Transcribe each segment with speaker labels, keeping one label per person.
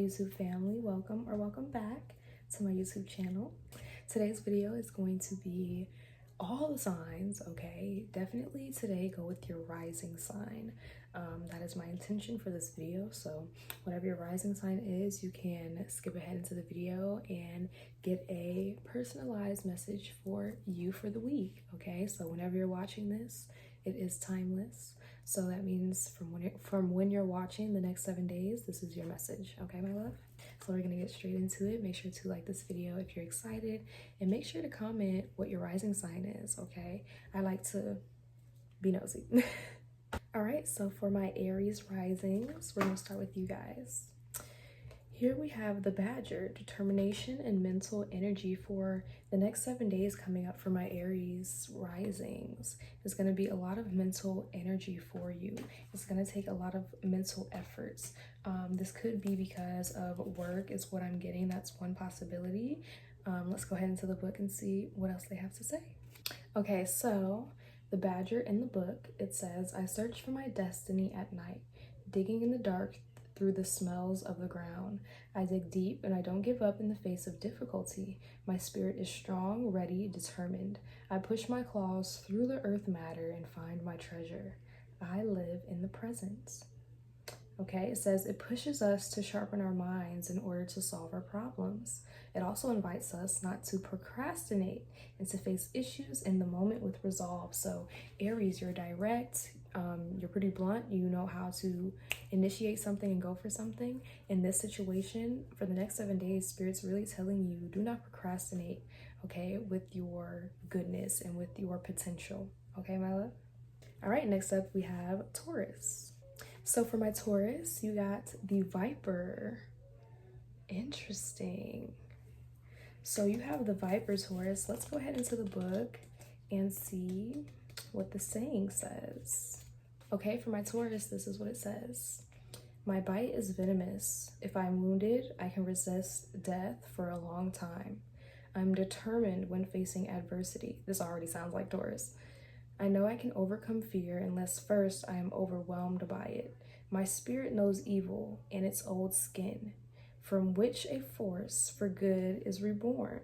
Speaker 1: YouTube family, welcome or welcome back to my YouTube channel. Today's video is going to be all the signs, okay? Definitely today go with your rising sign. That is my intention for this video. So whatever your rising sign is, you can skip ahead into the video and get a personalized message for you for the week, okay? So whenever you're watching this, it is timeless. So that means from when you're watching the next 7 days, this is your message, okay, my love? So we're gonna get straight into it. Make sure to like this video if you're excited, and make sure to comment what your rising sign is, okay? I like to be nosy. All right, so for my Aries risings, we're gonna start with you guys. Here we have the Badger, determination and mental energy for the next 7 days coming up for my Aries risings. There's going to be a lot of mental energy for you. It's going to take a lot of mental efforts. This could be because of work is what I'm getting. That's one possibility. Let's go ahead into the book and see what else they have to say. Okay, so the Badger in the book, it says, I search for my destiny at night, digging in the dark through the smells of the ground. I dig deep and I don't give up in the face of difficulty. My spirit is strong, ready, determined. I push my claws through the earth matter and find my treasure. I live in the present. Okay, it says it pushes us to sharpen our minds in order to solve our problems. It also invites us not to procrastinate and to face issues in the moment with resolve. So Aries, you're direct, you're pretty blunt, you know how to initiate something and go for something. In this situation, for the next 7 days, Spirit's really telling you, do not procrastinate, okay, with your goodness and with your potential, okay, my love? All right, next up we have Taurus. So for my Taurus, you got the Viper. Interesting. So you have the Viper, Taurus. Let's go ahead into the book and see what the saying says. Okay, for my Taurus, this is what it says. My bite is venomous. If I'm wounded, I can resist death for a long time. I'm determined when facing adversity. This already sounds like Taurus. I know I can overcome fear unless first I am overwhelmed by it. My spirit knows evil in its old skin, from which a force for good is reborn.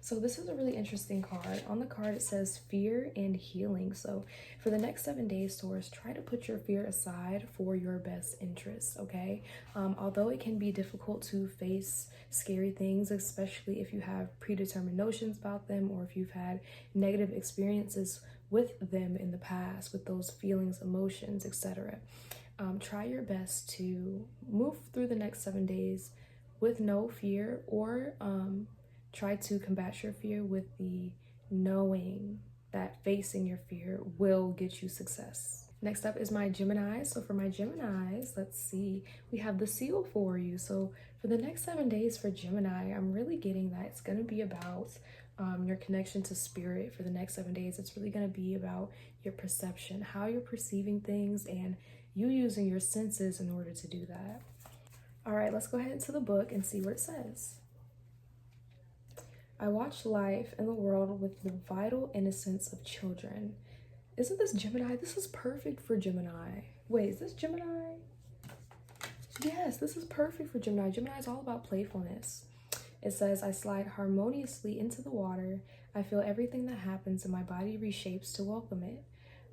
Speaker 1: So this is a really interesting card. On the card, it says fear and healing. So for the next 7 days, Taurus, try to put your fear aside for your best interests, okay? Although it can be difficult to face scary things, especially if you have predetermined notions about them or if you've had negative experiences with them in the past, with those feelings, emotions, etc. Try your best to move through the next 7 days with no fear, or try to combat your fear with the knowing that facing your fear will get you success. Next up is my Gemini. So for my Geminis, let's see, we have the seal for you. So for the next 7 days for Gemini, I'm really getting that it's going to be about your connection to spirit. For the next 7 days, it's really going to be about your perception, how you're perceiving things, and you using your senses in order to do that. All right, let's go ahead into the book and see what it says. I watch life and the world with the vital innocence of children. Isn't this Gemini? This is perfect for Gemini. Wait, is this Gemini? Yes, this is perfect for Gemini. Gemini is all about playfulness. It says, I slide harmoniously into the water. I feel everything that happens and my body reshapes to welcome it.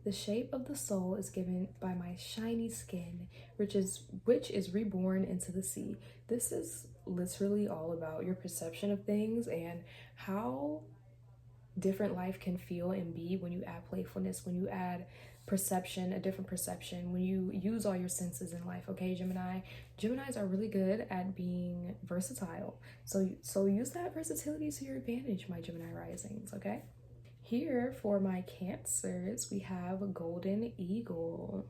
Speaker 1: The shape of the soul is given by my shiny skin, which is reborn into the sea. This is literally all about your perception of things and how different life can feel and be when you add playfulness, when you add perception, a different perception, when you use all your senses in life, okay, Gemini? Geminis are really good at being versatile. So use that versatility to your advantage, my Gemini risings, okay? Here for my Cancers, we have a Golden Eagle.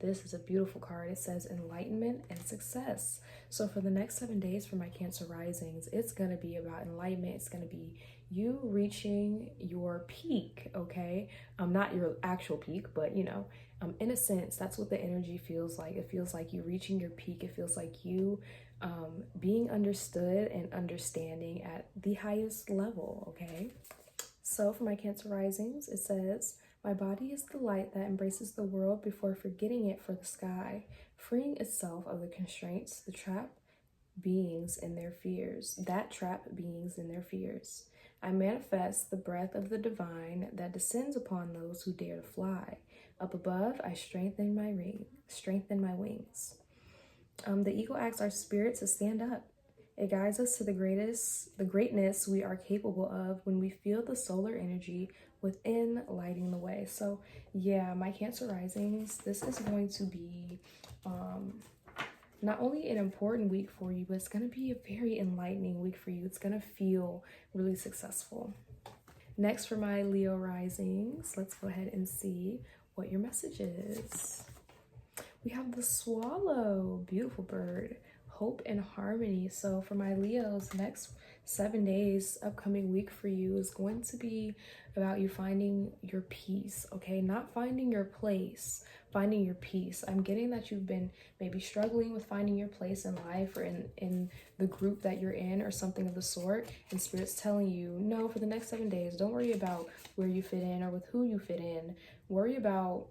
Speaker 1: This is a beautiful card. It says enlightenment and success. So for the next 7 days for my Cancer risings, it's going to be about enlightenment. It's going to be you reaching your peak, okay? Not your actual peak, but you know, in a sense, that's what the energy feels like. It feels like you reaching your peak. It feels like you being understood and understanding at the highest level, okay? So for my Cancer risings, it says, my body is the light that embraces the world before forgetting it for the sky, freeing itself of the constraints, the trap, beings in their fears, that trap beings in their fears. I manifest the breath of the divine that descends upon those who dare to fly. Up above, I strengthen my wings. The eagle asks our spirit to stand up. It guides us to the greatness we are capable of when we feel the solar energy within lighting the way. So yeah, my Cancer risings, this is going to be not only an important week for you, but it's going to be a very enlightening week for you. It's going to feel really successful. Next, for my Leo risings, let's go ahead and see what your message is. We have the swallow, beautiful bird, hope and harmony. So for my Leos, next 7 days, upcoming week for you is going to be about you finding your peace, okay? Not finding your place, finding your peace. I'm getting that you've been maybe struggling with finding your place in life or in the group that you're in or something of the sort. And Spirit's telling you, no, for the next 7 days, don't worry about where you fit in or with who you fit in. Worry about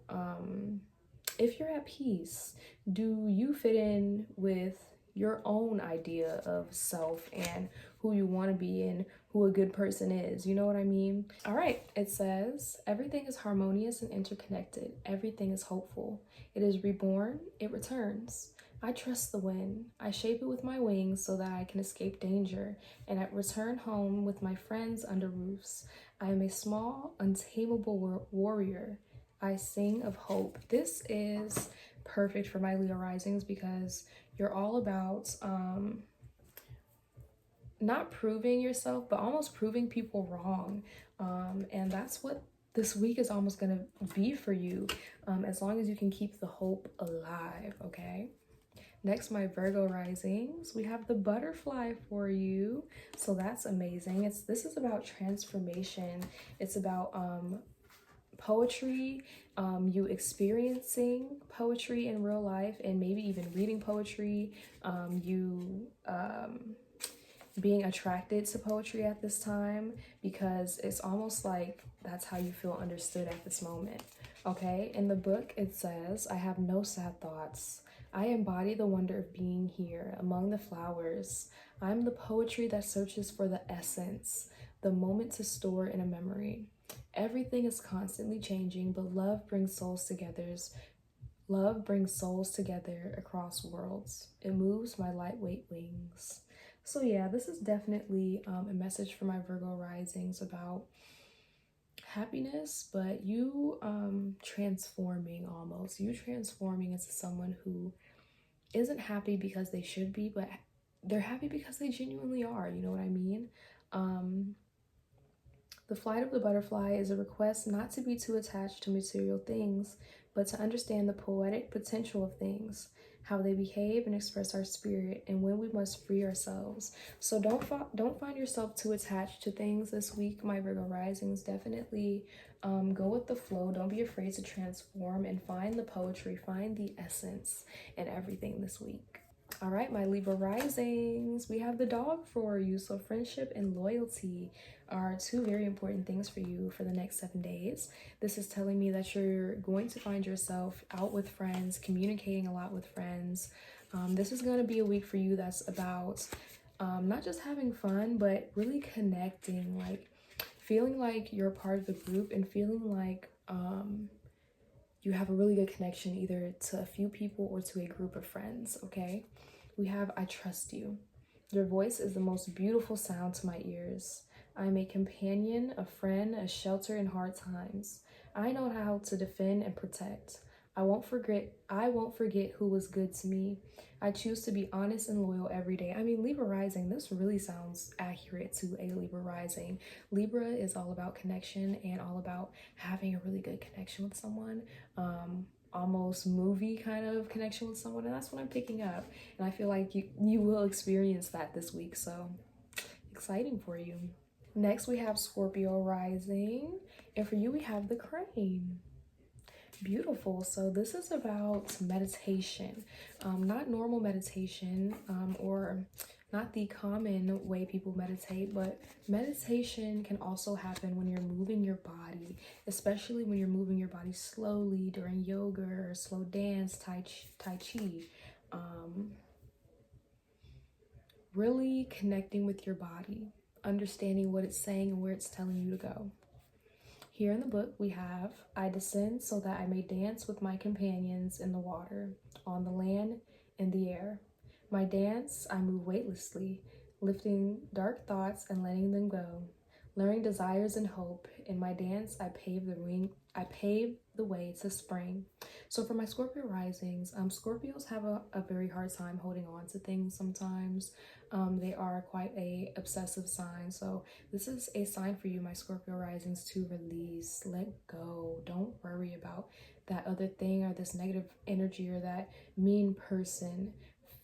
Speaker 1: if you're at peace. Do you fit in with your own idea of self and who you want to be and who a good person is? You know what I mean? All right, it says, everything is harmonious and interconnected. Everything is hopeful. It is reborn, it returns. I trust the wind. I shape it with my wings so that I can escape danger, and I return home with my friends under roofs. I am a small, untamable warrior. I sing of hope. This is perfect for my Leo risings because you're all about not proving yourself, but almost proving people wrong. And that's what this week is almost going to be for you, as long as you can keep the hope alive, okay? Next, my Virgo risings, we have the butterfly for you. So that's amazing. This is about transformation. It's about poetry, you experiencing poetry in real life and maybe even reading poetry, you being attracted to poetry at this time, because it's almost like that's how you feel understood at this moment, okay? In the book, it says, I have no sad thoughts. I embody the wonder of being here among the flowers. I'm the poetry that searches for the essence, the moment to store in a memory. Everything is constantly changing, but love brings souls together. Love brings souls together across worlds. It moves my lightweight wings. So yeah, this is definitely a message for my Virgo risings about happiness, but you transforming almost. You transforming into someone who isn't happy because they should be, but they're happy because they genuinely are. You know what I mean? The flight of the butterfly is a request not to be too attached to material things, but to understand the poetic potential of things, how they behave and express our spirit, and when we must free ourselves. So don't find yourself too attached to things this week, my Virgo risings. Definitely go with the flow. Don't be afraid to transform and find the poetry, find the essence in everything this week. All right, my Libra risings, we have the dog for you. So friendship and loyalty are two very important things for you for the next 7 days. This is telling me that you're going to find yourself out with friends, communicating a lot with friends. This is going to be a week for you that's about not just having fun, but really connecting, like feeling like you're a part of the group and feeling like you have a really good connection either to a few people or to a group of friends, okay? We have I trust you. Your voice is the most beautiful sound to my ears. I am a companion, a friend, a shelter in hard times. I know how to defend and protect. I won't forget who was good to me. I choose to be honest and loyal every day. I mean, Libra rising, this really sounds accurate to a Libra rising. Libra is all about connection and all about having a really good connection with someone. Almost movie kind of connection with someone, and that's what I'm picking up. And I feel like you will experience that this week, so exciting for you. Next, we have Scorpio rising, and for you, we have the crane. Beautiful. So this is about meditation, not normal meditation, or not the common way people meditate, but meditation can also happen when you're moving your body, especially when you're moving your body slowly during yoga or slow dance, tai chi. really connecting with your body, understanding what it's saying and where it's telling you to go. Here in the book, we have, I descend so that I may dance with my companions in the water, on the land, in the air. My dance, I move weightlessly, lifting dark thoughts and letting them go, luring desires and hope. In my dance, I pave the way to spring. So for my Scorpio risings, Scorpios have a very hard time holding on to things sometimes. They are quite a obsessive sign. So this is a sign for you, my Scorpio risings, to release, let go. Don't worry about that other thing or this negative energy or that mean person.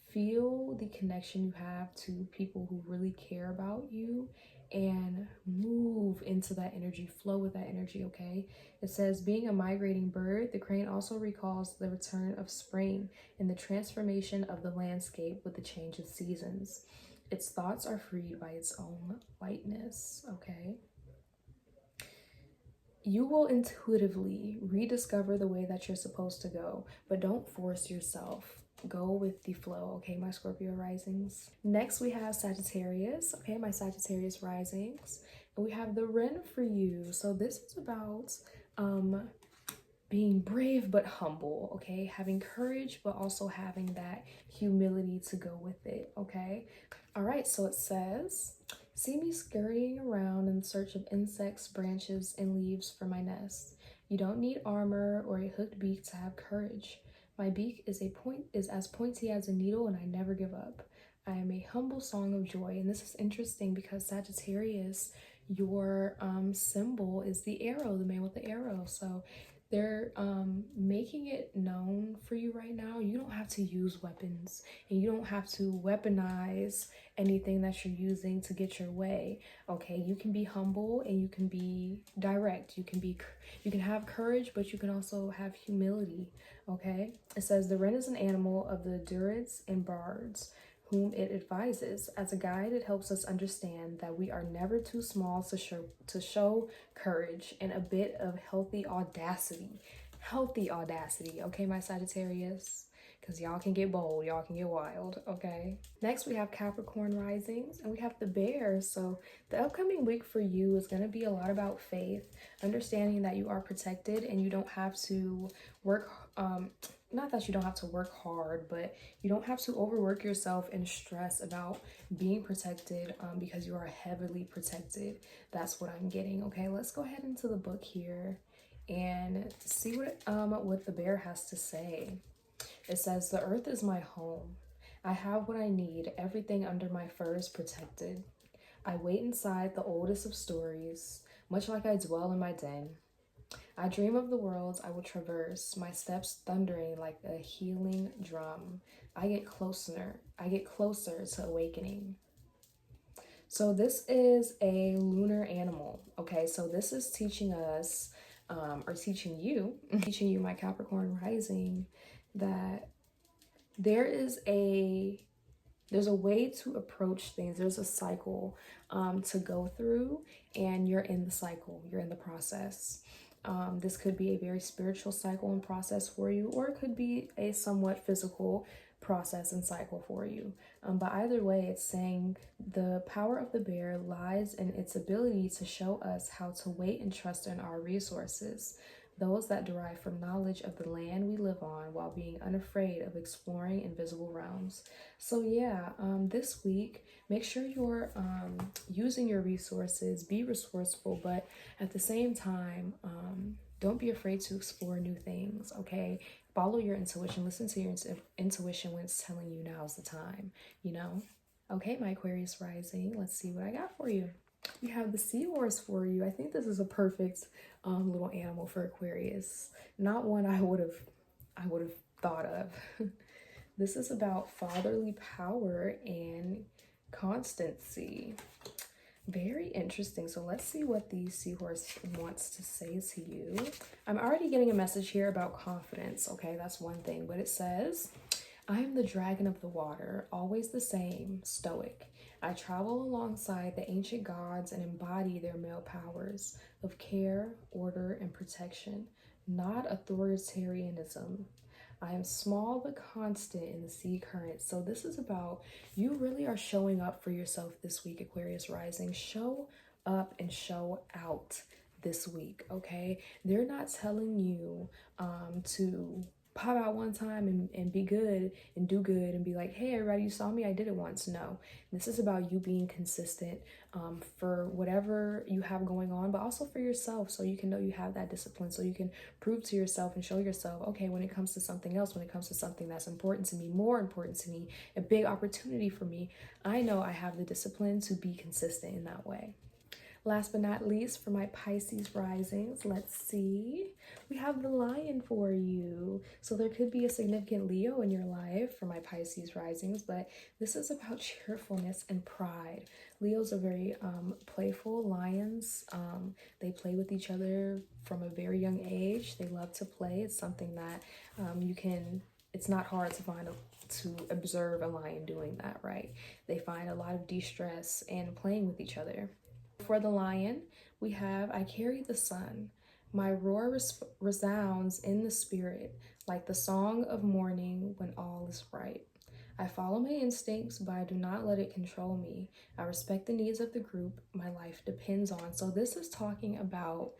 Speaker 1: Feel the connection you have to people who really care about you and move into that energy, flow with that energy, okay? It says, being a migrating bird, the crane also recalls the return of spring and the transformation of the landscape with the change of seasons. Its thoughts are freed by its own lightness, okay? You will intuitively rediscover the way that you're supposed to go, but don't force yourself. Go with the flow, okay, my Scorpio risings. Next, we have Sagittarius, okay, my Sagittarius risings. And we have the Wren for you. So this is about being brave but humble, okay? Having courage, but also having that humility to go with it, okay? All right, so it says, see me scurrying around in search of insects, branches, and leaves for my nest. You don't need armor or a hooked beak to have courage. My beak is as pointy as a needle, and I never give up. I am a humble song of joy. And this is interesting because Sagittarius, your symbol is the arrow, the man with the arrow. So they're making it known for you right now. You don't have to use weapons, and you don't have to weaponize anything that you're using to get your way. Okay, you can be humble and you can be direct. You can have courage, but you can also have humility. Okay, it says the wren is an animal of the Druids and bards, whom it advises. As a guide, it helps us understand that we are never too small to show courage and a bit of healthy audacity. Healthy audacity, okay, my Sagittarius? Because y'all can get bold, y'all can get wild, okay? Next, we have Capricorn risings, and we have the bear. So the upcoming week for you is going to be a lot about faith, understanding that you are protected and you don't have to work, not that you don't have to work hard, but you don't have to overwork yourself and stress about being protected because you are heavily protected. That's what I'm getting, okay? Let's go ahead into the book here and see what the bear has to say. It says, the earth is my home. I have what I need. Everything under my fur is protected. I wait inside the oldest of stories, much like I dwell in my den. I dream of the worlds I will traverse, my steps thundering like a healing drum. I get closer to awakening. So this is a lunar animal, okay? So this is teaching us, or teaching you, my Capricorn rising, that there's a way to approach things. There's a cycle to go through, and you're in the cycle, you're in the process. This could be a very spiritual cycle and process for you, or it could be a somewhat physical process and cycle for you. But either way, it's saying the power of the bear lies in its ability to show us how to wait and trust in our resources, those that derive from knowledge of the land we live on, while being unafraid of exploring invisible realms. So yeah, this week, make sure you're using your resources, be resourceful, but at the same time, don't be afraid to explore new things, okay? Follow your intuition, listen to your intuition when it's telling you now's the time, you know? Okay, my Aquarius rising, let's see what I got for you. We have the seahorse for you. I think this is a perfect little animal for Aquarius. Not one I would have thought of. This is about fatherly power and constancy. Very interesting. So let's see what the seahorse wants to say to you. I'm already getting a message here about confidence. Okay, that's one thing. But it says, I am the dragon of the water, always the same, stoic. I travel alongside the ancient gods and embody their male powers of care, order, and protection, not authoritarianism. I am small but constant in the sea current. So this is about, you really are showing up for yourself this week, Aquarius rising. Show up and show out this week, okay? They're not telling you to pop out one time and be good and do good and be like, hey, everybody, you saw me, I did it once. No, this is about you being consistent for whatever you have going on, but also for yourself, so you can know you have that discipline, so you can prove to yourself and show yourself, okay, when it comes to something else, when it comes to something that's important to me, more important to me, a big opportunity for me, I know I have the discipline to be consistent in that way. Last but not least, for my Pisces risings, let's see. We have the Lion for you. So there could be a significant Leo in your life for my Pisces risings, but this is about cheerfulness and pride. Leos are very playful. Lions, they play with each other from a very young age. They love to play. It's something that it's not hard to observe a lion doing that, right? They find a lot of de-stress in playing with each other. For the Lion, we have, I carry the sun. My roar resounds in the spirit, like the song of morning when all is right. I follow my instincts, but I do not let it control me. I respect the needs of the group my life depends on. So this is talking about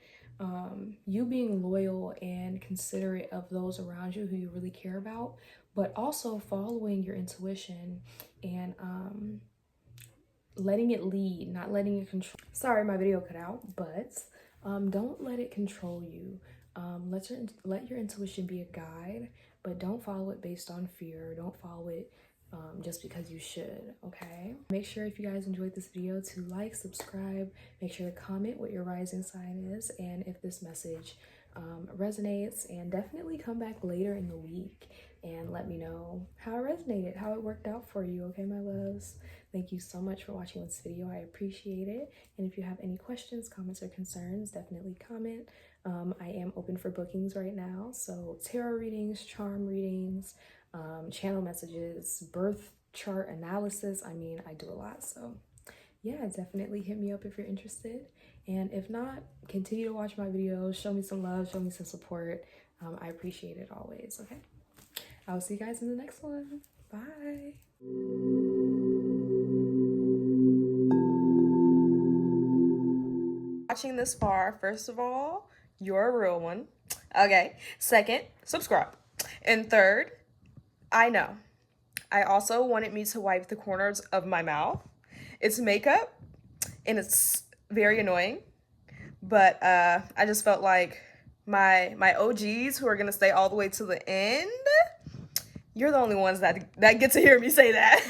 Speaker 1: you being loyal and considerate of those around you who you really care about, but also following your intuition and letting it lead, not letting it control. Sorry, my video cut out, but don't let it control you. Let your intuition be a guide, but don't follow it based on fear. Don't follow it just because you should, okay? Make sure, if you guys enjoyed this video, to like, subscribe, make sure to comment what your rising sign is, and if this message resonates, and definitely come back later in the week and let me know how it resonated, how it worked out for you, okay, my loves? Thank you so much for watching this video. I appreciate it. And if you have any questions, comments, or concerns, definitely comment. I am open for bookings right now. So tarot readings, charm readings, channel messages, birth chart analysis. I mean, I do a lot. So yeah, definitely hit me up if you're interested. And if not, continue to watch my videos. Show me some love. Show me some support. I appreciate it always, okay? I'll see you guys in the next one. Bye.
Speaker 2: Watching this far, first of all, you're a real one. Okay. Second, subscribe. And third, I know. I also wanted me to wipe the corners of my mouth. It's makeup and it's very annoying, but I just felt like my OGs who are gonna stay all the way to the end, you're the only ones that get to hear me say that.